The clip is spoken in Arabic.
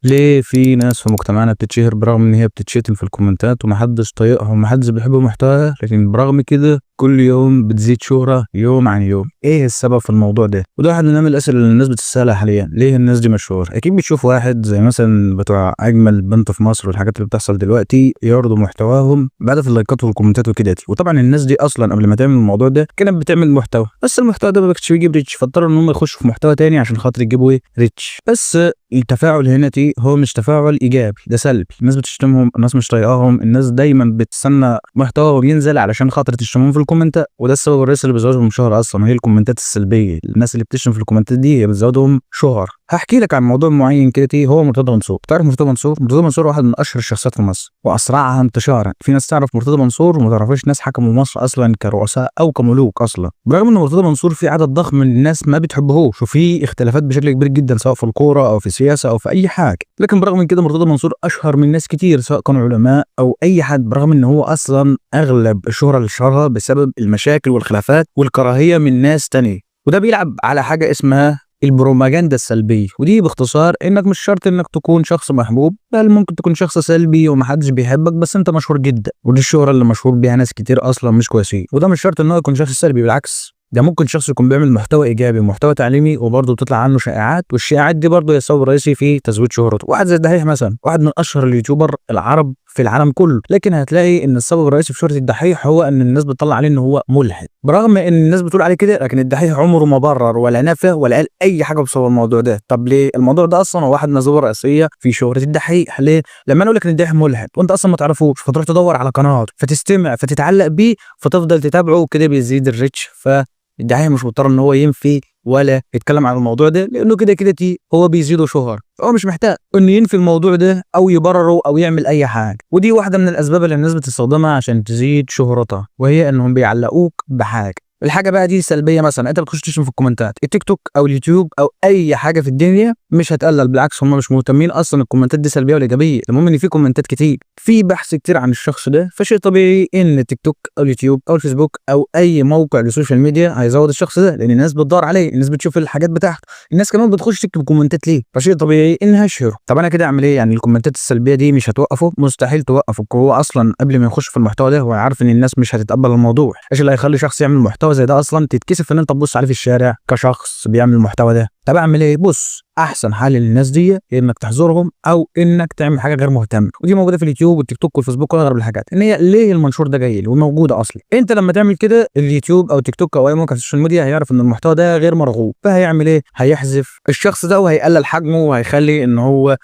ليه في ناس في مجتمعنا بتتشهر برغم ان هي بتتشتم في الكومنتات ومحدش طايقها ومحدش بيحب محتواها، لكن برغم كده كل يوم بتزيد شهرة يوم عن يوم؟ ايه السبب في الموضوع ده؟ وده واحد من اهم الاسئله اللي الناس بتسالها حاليا. ليه الناس دي مشهور؟ اكيد بتشوف واحد زي مثلا بتوع اجمل بنت في مصر والحاجات اللي بتحصل دلوقتي يعرضوا محتواهم بعد في اللايكات والكومنتات وكده. وطبعا الناس دي اصلا قبل ما تعمل الموضوع ده كانت بتعمل محتوى، بس المحتوى ده ما كانش بيجيب ريتش، فاضطروا ان هم يخشوا في محتوى تاني عشان خاطر يجيبوا ايه؟ ريتش. بس التفاعل هنا هو مش تفاعل ايجابي، ده سلبي. الناس بتشتمهم، الناس مش طايقاهم، الناس دايما بتستنى محتواهم ينزل علشان خاطر تشتمهم في الكومنتات. وده السبب الرئيسي اللي بيزودهم شهرة اصلا، هي الكومنتات السلبيه. الناس اللي بتشتم في الكومنتات دي هي بتزودهم شهرة. هحكي لك عن موضوع معين كده، هو مرتضى منصور. تعرف مرتضى منصور؟ مرتضى منصور واحد من اشهر الشخصيات في مصر واسرعها انتشارا. في ناس تعرف مرتضى منصور وما تعرفش ناس حكموا مصر اصلا كرؤساء او كملوك اصلا. برغم ان مرتضى منصور في عدد ضخم من الناس ما بتحبهوش وفي اختلافات بشكل كبير جدا سواء في الكوره او في السياسه او في اي حاجه، لكن برغم من كده مرتضى منصور اشهر من ناس كتير سواء كانوا علماء او اي حد، برغم ان هو اصلا اغلب الشهره اللي شهرها بسبب المشاكل والخلافات والكراهيه من ناس تانية. وده بيلعب على حاجه اسمها البروماجندا السلبيه، ودي باختصار انك مش شرط انك تكون شخص محبوب، بل ممكن تكون شخص سلبي ومحدش بيحبك بس انت مشهور جدا. ودي الشهره اللي مشهور بيها ناس كتير اصلا مش كويسين. وده مش شرط ان هو يكون شخص سلبي، بالعكس ده ممكن شخص يكون بيعمل محتوى ايجابي ومحتوى تعليمي وبرضه بتطلع عنه شائعات، والشائعات دي برضه هي السبب الرئيسي في تزويد شهرته. واحد زي الدحيح مثلا، واحد من اشهر اليوتيوبر العرب في العالم كله، لكن هتلاقي ان السبب الرئيسي في شهرة الدحيح هو ان الناس بتطلع عليه ان هو ملحد. برغم ان الناس بتقول عليه كده، لكن الدحيح عمره ما برر ولا نفى ولا قال اي حاجه بسبب الموضوع ده. طب ليه؟ الموضوع ده اصلا هو واحد من الاسباب الرئيسيه في شهرة الدحيح. ليه؟ لما انا اقول لك ان الدحيح ملحد وانت اصلا ما تعرفوش، فتروح تدور على قناته فتستمع فتتعلق بيه فتفضل تتابعه وكده بيزيد الريتش. الداعية مش مضطر ان هو ينفي ولا يتكلم عن الموضوع ده، لانه كده كده هو بيزيده شهرة، فهو مش محتاج انه ينفي الموضوع ده او يبرره او يعمل اي حاجه. ودي واحده من الاسباب اللي الناس بتستخدمها عشان تزيد شهرتها، وهي انهم بيعلقوك بحاجه. الحاجه بقى دي سلبيه، مثلا انت بتخش تشتم في الكومنتات، التيك توك او اليوتيوب او اي حاجه في الدنيا مش هتقلل، بالعكس هم مش مهتمين اصلا الكومنتات دي سلبيه ولا ايجابيه. المهم ان في كومنتات كتير، في بحث كتير عن الشخص ده، فشيء طبيعي ان التيك توك او اليوتيوب او الفيسبوك او اي موقع للسوشيال ميديا هيزود الشخص ده، لان الناس بتدور عليه، الناس بتشوف الحاجات بتاعته، الناس كمان بتخش تكتب كومنتات ليه، فشيء طبيعي انها اشهره. طب انا كده اعمل ايه؟ يعني الكومنتات السلبيه دي مش هتوقفه؟ مستحيل توقفه. هو اصلا قبل ما يخش في المحتوى ده هو عارف ان الناس مش هتتقبل الموضوع. ايش اللي هيخلي شخص يعمل محتوى زي ده اصلا تتكسف ان انت تبص عليه في الشارع كشخص بيعمل المحتوى ده؟ طب اعمل ايه؟ بص، احسن حل للناس دي هي انك تحذرهم او انك تعمل حاجه غير مهتم. ودي موجوده في اليوتيوب والتيك توك والفيسبوك واغلب الحاجات، ان هي ليه المنشور ده جاي لي وموجوده اصلا. انت لما تعمل كده اليوتيوب او تيك توك او اي موقع في السوشيال ميديا هيعرف ان المحتوى ده غير مرغوب، فهيعمل ايه؟ هيحذف الشخص ده وهيقلل حجمه وهيخلي ان هو